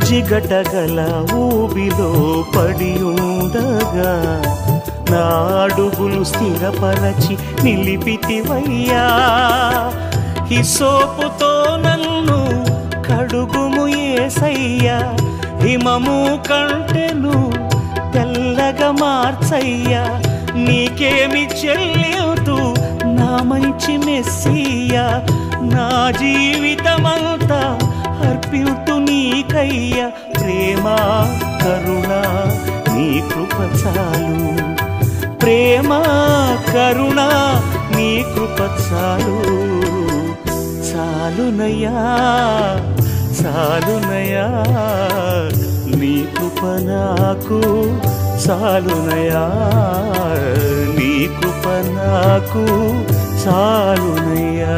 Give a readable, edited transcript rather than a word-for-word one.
జిగటగల ఊబిలో పడి ఉండగా నా అడుగులు స్థిరపరచి నిలిపితివయ్యా. హిసోపుతో నన్ను కడుగుము యేసయ్యా, హిమము కంటెను తెల్లగా మార్చయ్యా. నీకేమి చెల్లింతు నా మంచి మెస్సియా, నా జీవితమంతా అర్పితు నీకయ్యా. ప్రేమ కరుణ నీ కృప చాలు, ప్రేమ కరుణ నీ కృప చాలు. చాలునయ్యా చాలునయ్యా నీ కృప నాకు చాలునయ్యా, నీ కృప నాకు చాలునయ్యా.